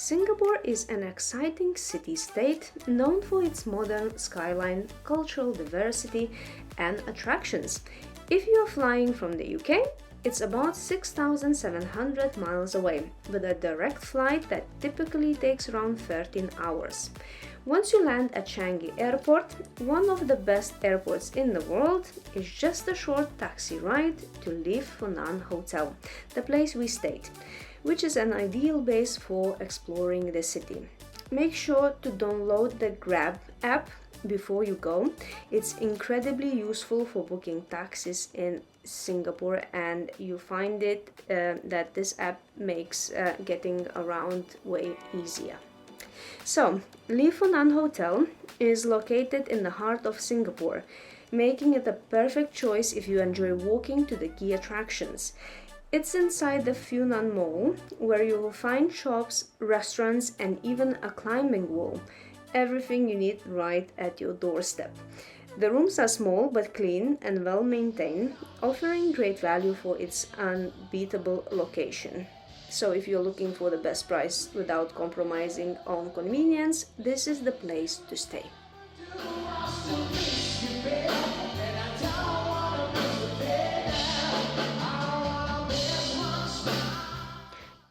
Singapore is an exciting city-state known for its modern skyline, cultural diversity, and attractions. If you are flying from the UK, it's about 6,700 miles away, with a direct flight that typically takes around 13 hours. Once you land at Changi Airport, one of the best airports in the world, is just a short taxi ride to Lyf Funan Hotel, the place we stayed, which is an ideal base for exploring the city. Make sure to download the Grab app before you go. It's incredibly useful for booking taxis in Singapore, and you find that this app makes getting around way easier. So, Lyf Funan Hotel is located in the heart of Singapore, making it a perfect choice if you enjoy walking to the key attractions. It's inside the Funan Mall, where you will find shops, restaurants, and even a climbing wall. Everything you need right at your doorstep. The rooms are small but clean and well maintained, offering great value for its unbeatable location. So if you're looking for the best price without compromising on convenience, this is the place to stay.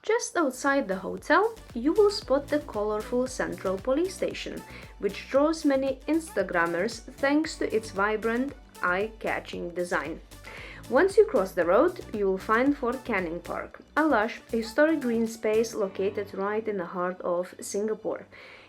Just outside the hotel, you will spot the colorful Central Police Station, which draws many Instagrammers thanks to its vibrant, eye-catching design. Once you cross the road, you will find Fort Canning Park, a lush, historic green space located right in the heart of Singapore.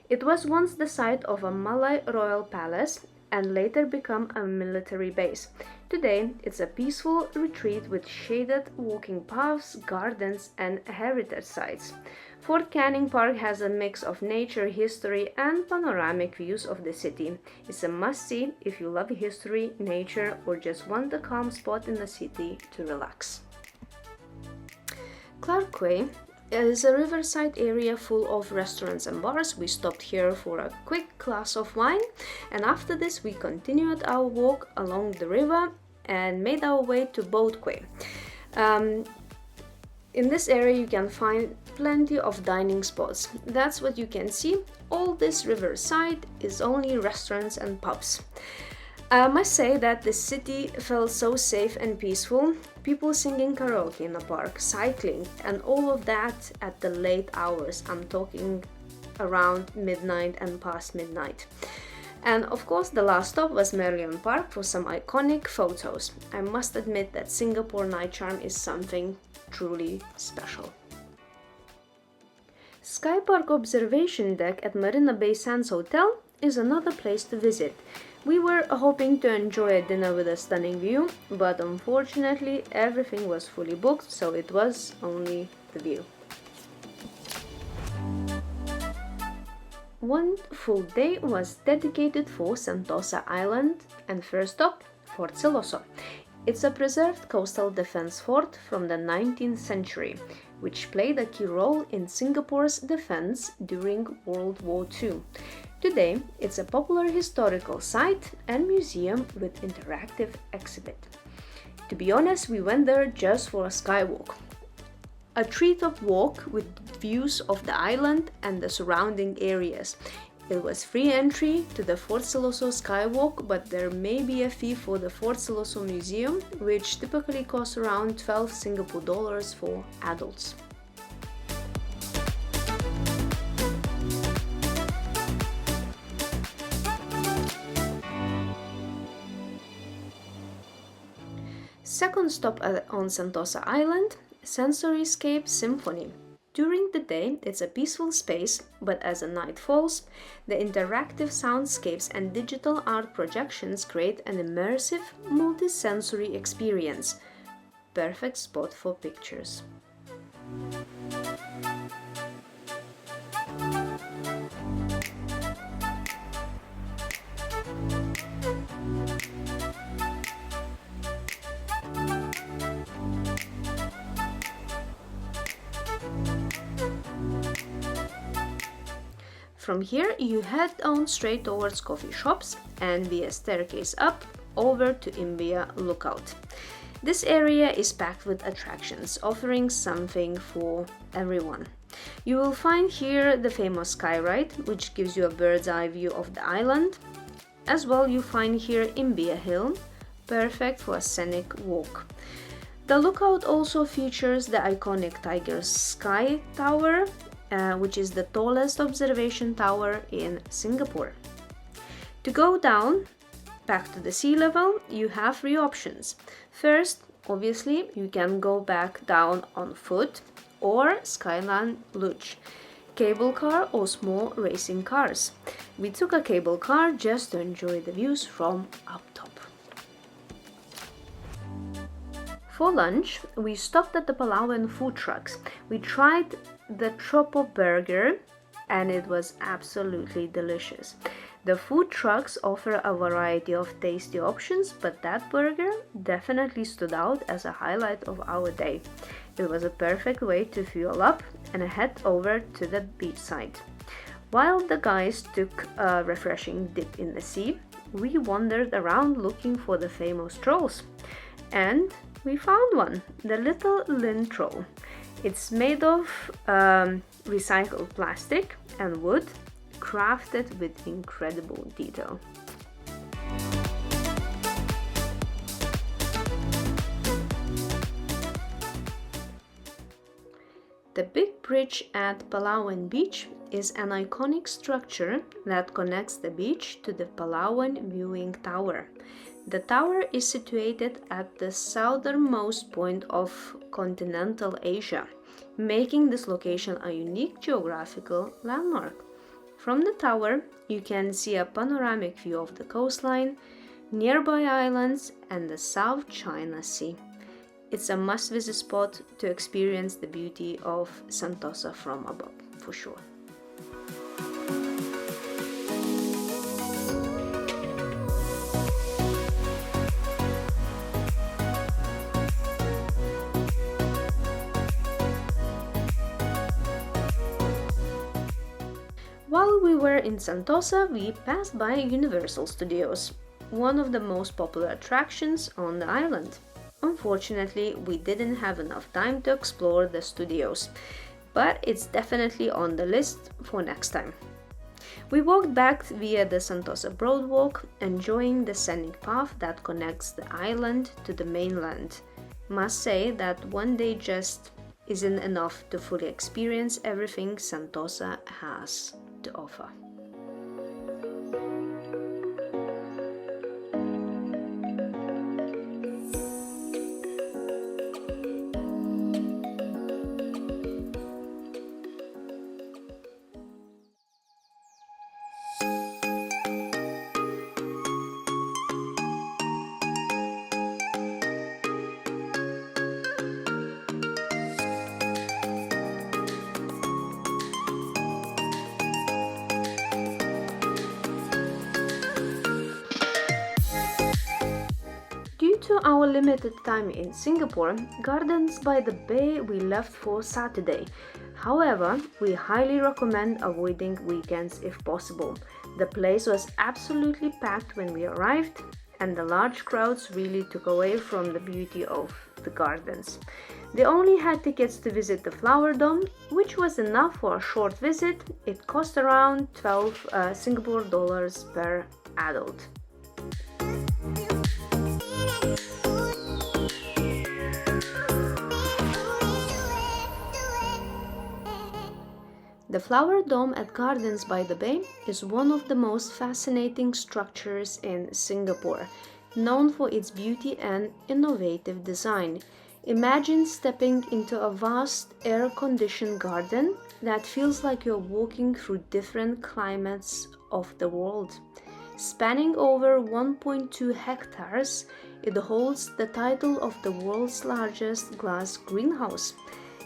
It was once the site of a Malay royal palace and later become a military base. Today, it's a peaceful retreat with shaded walking paths, gardens, and heritage sites. Fort Canning Park has a mix of nature, history, and panoramic views of the city. It's a must-see if you love history, nature, or just want a calm spot in the city to relax. Clark Quay is a riverside area full of restaurants and bars. We stopped here for a quick glass of wine, and after this we continued our walk along the river and made our way to Boat Quay. In this area you can find plenty of dining spots. That's what you can see. All this riverside is only restaurants and pubs. I must say that the city felt so safe and peaceful. People singing karaoke in the park, cycling, and all of that at the late hours. I'm talking around midnight and past midnight. And of course, the last stop was Merlion Park for some iconic photos. I must admit that Singapore night charm is something truly special. Sky Park Observation Deck at Marina Bay Sands Hotel is another place to visit. We were hoping to enjoy a dinner with a stunning view, but unfortunately everything was fully booked, so it was only the view. One full day was dedicated for Sentosa Island, and first stop, Fort Siloso. It's a preserved coastal defense fort from the 19th century, which played a key role in Singapore's defense during World War II. Today, it's a popular historical site and museum with interactive exhibit. To be honest, we went there just for a skywalk. A treetop walk with views of the island and the surrounding areas. It was free entry to the Fort Siloso Skywalk, but there may be a fee for the Fort Siloso Museum, which typically costs around 12 Singapore dollars for adults. Second stop on Sentosa Island, Sensoryscape Symphony. During the day, it's a peaceful space, but as the night falls, the interactive soundscapes and digital art projections create an immersive, multi-sensory experience. Perfect spot for pictures. From here, you head on straight towards coffee shops and via staircase up over to Imbiah Lookout. This area is packed with attractions, offering something for everyone. You will find here the famous sky ride, which gives you a bird's eye view of the island. As well, you find here Imbia Hill, perfect for a scenic walk. The lookout also features the iconic Tiger Sky Tower, which is the tallest observation tower in Singapore. To go down, back to the sea level, you have three options. First, obviously, you can go back down on foot or Skyline Luge, cable car or small racing cars. We took a cable car just to enjoy the views from up top. For lunch, we stopped at the Palawan food trucks. We tried the Tropo burger and it was absolutely delicious. The food trucks offer a variety of tasty options, but that burger definitely stood out as a highlight of our day. It was a perfect way to fuel up and head over to the beachside. While the guys took a refreshing dip in the sea, we wandered around looking for the famous trolls. And we found one, the little Lin troll. It's made of recycled plastic and wood, crafted with incredible detail. The big bridge at Palawan Beach is an iconic structure that connects the beach to the Palawan viewing tower. The tower is situated at the southernmost point of continental Asia, making this location a unique geographical landmark. From the tower, you can see a panoramic view of the coastline, nearby islands, and the South China Sea. It's a must-visit spot to experience the beauty of Sentosa from above, for sure. While we were in Sentosa, we passed by Universal Studios, one of the most popular attractions on the island. Unfortunately, we didn't have enough time to explore the studios, but it's definitely on the list for next time. We walked back via the Sentosa boardwalk, enjoying the scenic path that connects the island to the mainland. Must say that one day just isn't enough to fully experience everything Sentosa has to offer. Due to our limited time in Singapore, Gardens by the Bay we left for Saturday. However, we highly recommend avoiding weekends if possible. The place was absolutely packed when we arrived, and the large crowds really took away from the beauty of the gardens. They only had tickets to visit the Flower Dome, which was enough for a short visit. It cost around 12 Singapore dollars per adult. The Flower Dome at Gardens by the Bay is one of the most fascinating structures in Singapore, known for its beauty and innovative design. Imagine stepping into a vast air-conditioned garden that feels like you're walking through different climates of the world. Spanning over 1.2 hectares, it holds the title of the world's largest glass greenhouse.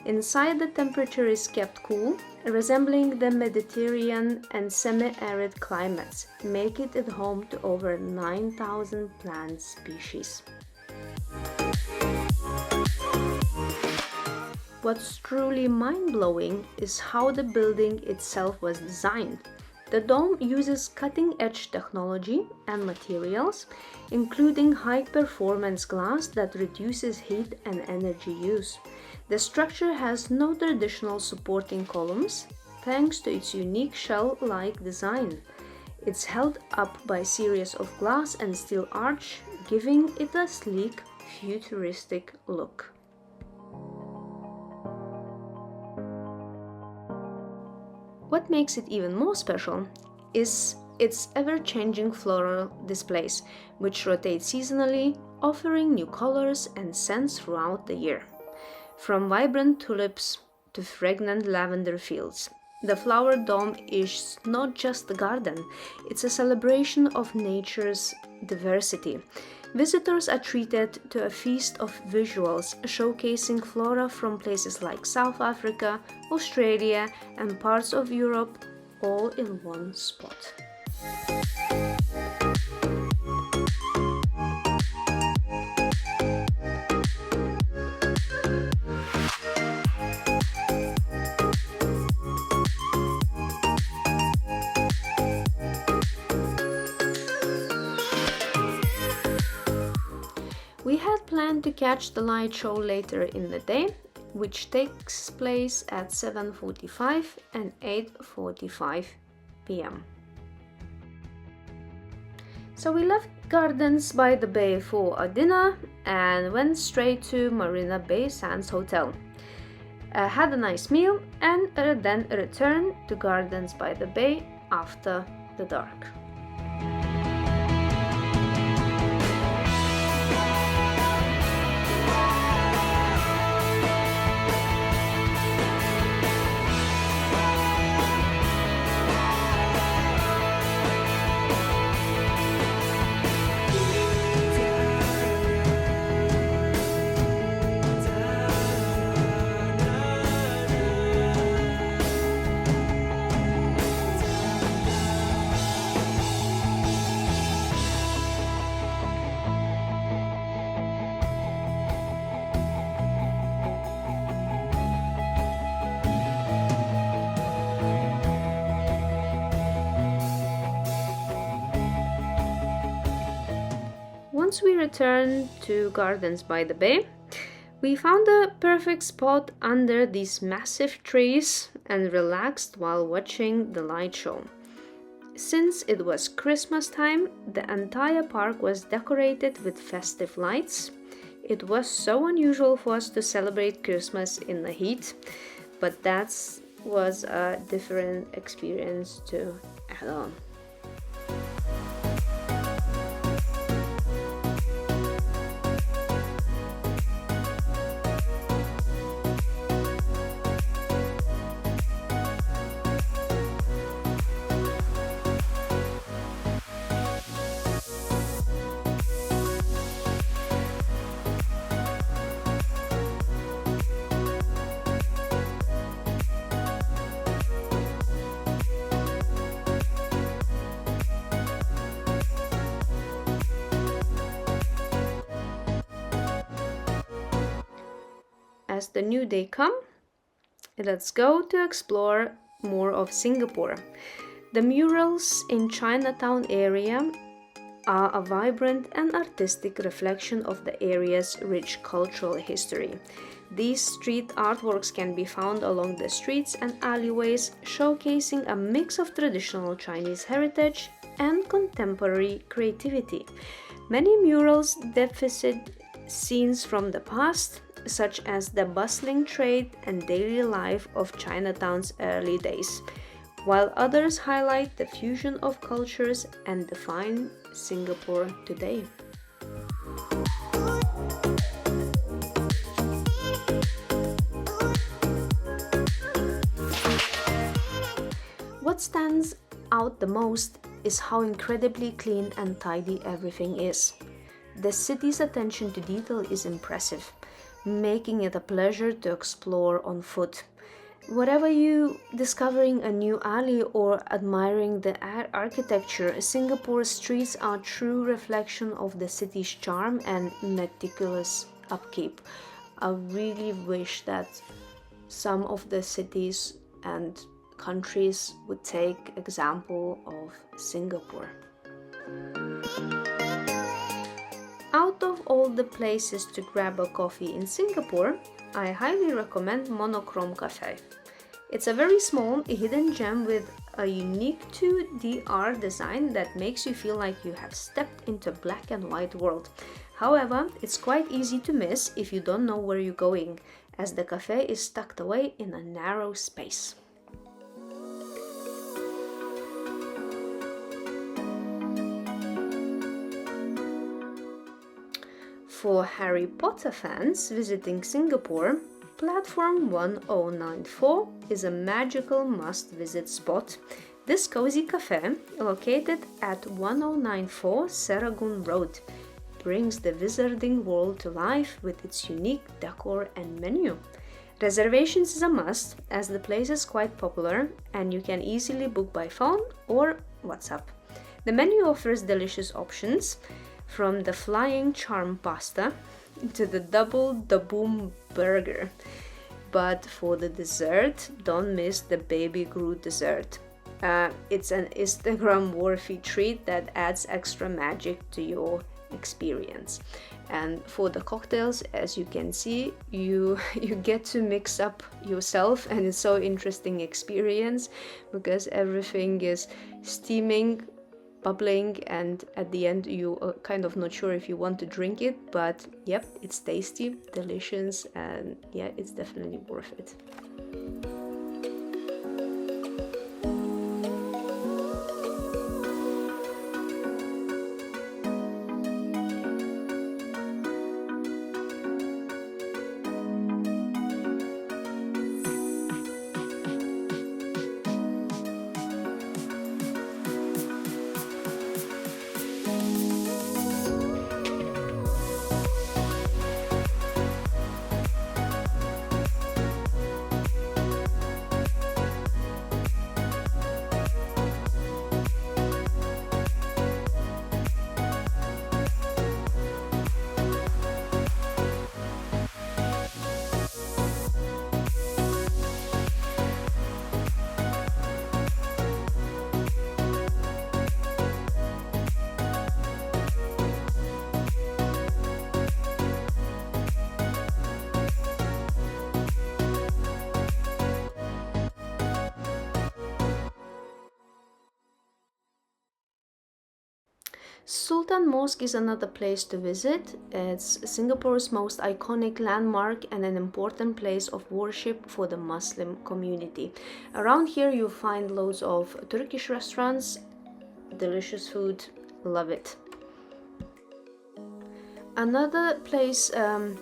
Inside, the temperature is kept cool, resembling the Mediterranean and semi-arid climates, making it home to over 9,000 plant species. What's truly mind-blowing is how the building itself was designed. The dome uses cutting-edge technology and materials, including high-performance glass that reduces heat and energy use. The structure has no traditional supporting columns, thanks to its unique shell-like design. It's held up by a series of glass and steel arch, giving it a sleek, futuristic look. What makes it even more special is its ever-changing floral displays, which rotate seasonally, offering new colors and scents throughout the year. From vibrant tulips to fragrant lavender fields, the flower dome is not just a garden, it's a celebration of nature's diversity. Visitors are treated to a feast of visuals showcasing flora from places like South Africa, Australia, and parts of Europe, all in one spot. We had planned to catch the light show later in the day, which takes place at 7:45 and 8:45 p.m. So we left Gardens by the Bay for a dinner and went straight to Marina Bay Sands Hotel. Had a nice meal and then returned to Gardens by the Bay after the dark. Once we returned to Gardens by the Bay, we found a perfect spot under these massive trees and relaxed while watching the light show. Since it was Christmas time, the entire park was decorated with festive lights. It was so unusual for us to celebrate Christmas in the heat, but that was a different experience to add on. As the new day come, let's go to explore more of Singapore. The murals in Chinatown area are a vibrant and artistic reflection of the area's rich cultural history. These street artworks can be found along the streets and alleyways, showcasing a mix of traditional Chinese heritage and contemporary creativity. Many murals depict scenes from the past, such as the bustling trade and daily life of Chinatown's early days, while others highlight the fusion of cultures and define Singapore today. What stands out the most is how incredibly clean and tidy everything is. The city's attention to detail is impressive, making it a pleasure to explore on foot. Whatever you discovering a new alley or admiring the architecture, Singapore's streets are a true reflection of the city's charm and meticulous upkeep. I really wish that some of the cities and countries would take example of Singapore. Out of all the places to grab a coffee in Singapore, I highly recommend Monochrome Cafe. It's a very small, hidden gem with a unique 2D art design that makes you feel like you have stepped into a black and white world. However, it's quite easy to miss if you don't know where you're going, as the cafe is tucked away in a narrow space. For Harry Potter fans visiting Singapore, Platform 1094 is a magical must-visit spot. This cozy cafe, located at 1094 Serangoon Road, brings the wizarding world to life with its unique decor and menu. Reservations is a must, as the place is quite popular and you can easily book by phone or WhatsApp. The menu offers delicious options, from the flying charm pasta to the double da-boom burger. But for the dessert, don't miss the Baby Groot dessert. It's an Instagram-worthy treat that adds extra magic to your experience. And for the cocktails, as you can see, you get to mix up yourself, and it's so interesting experience because everything is steaming, bubbling, and at the end you are kind of not sure if you want to drink it, but yep, it's tasty, delicious, and yeah, it's definitely worth it. Sultan Mosque is another place to visit. It's Singapore's most iconic landmark and an important place of worship for the Muslim community. Around here you'll find loads of Turkish restaurants, delicious food, love it. Another place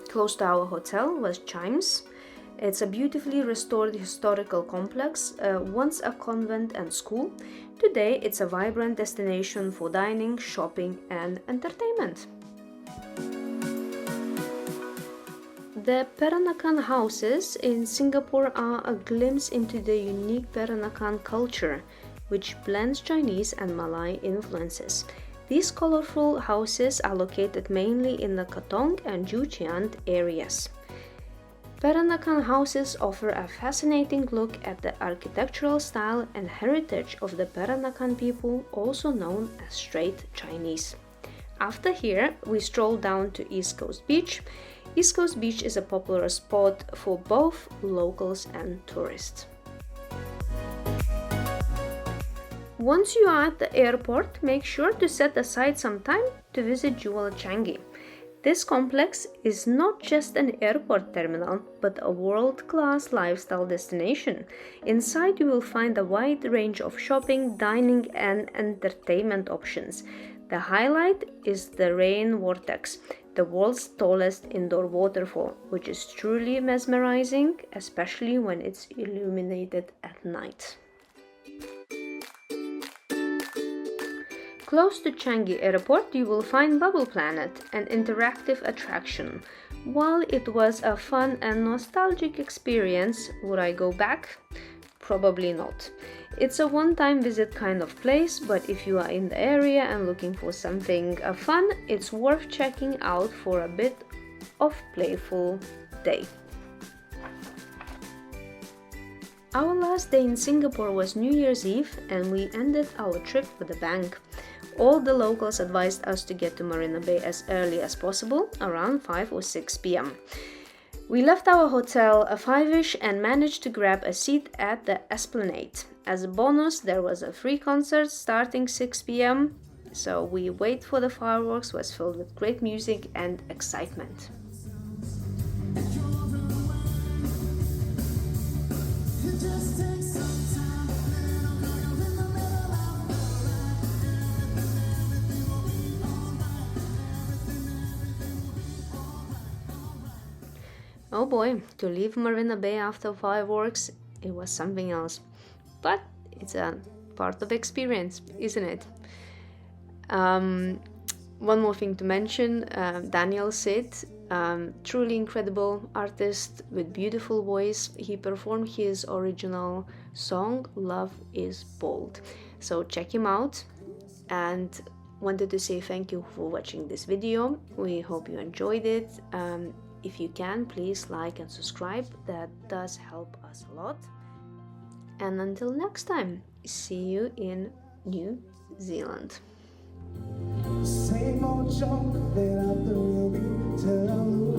close to our hotel was Chimes. It's a beautifully restored historical complex, once a convent and school. Today, it's a vibrant destination for dining, shopping, and entertainment. The Peranakan houses in Singapore are a glimpse into the unique Peranakan culture, which blends Chinese and Malay influences. These colorful houses are located mainly in the Katong and Juchian areas. Peranakan houses offer a fascinating look at the architectural style and heritage of the Peranakan people, also known as Straight Chinese. After here, we stroll down to East Coast Beach. East Coast Beach is a popular spot for both locals and tourists. Once you are at the airport, make sure to set aside some time to visit Jewel Changi. This complex is not just an airport terminal, but a world-class lifestyle destination. Inside you will find a wide range of shopping, dining, and entertainment options. The highlight is the Rain Vortex, the world's tallest indoor waterfall, which is truly mesmerizing, especially when it's illuminated at night. Close to Changi Airport, you will find Bubble Planet, an interactive attraction. While it was a fun and nostalgic experience, would I go back? Probably not. It's a one-time visit kind of place, but if you are in the area and looking for something fun, it's worth checking out for a bit of playful day. Our last day in Singapore was New Year's Eve, and we ended our trip with a bang. All the locals advised us to get to Marina Bay as early as possible, around 5 or 6 p.m. We left our hotel at 5ish and managed to grab a seat at the Esplanade. As a bonus, there was a free concert starting 6 p.m., so we wait for the fireworks was filled with great music and excitement. Oh boy, to leave Marina Bay after fireworks, it was something else. But it's a part of the experience, isn't it? One more thing to mention, Daniel Sid, truly incredible artist with beautiful voice. He performed his original song, Love is Bold. So check him out, and wanted to say thank you for watching this video. We hope you enjoyed it. If you can, please like and subscribe. That does help us a lot. And until next time, see you in New Zealand. Same old joke that I'm the real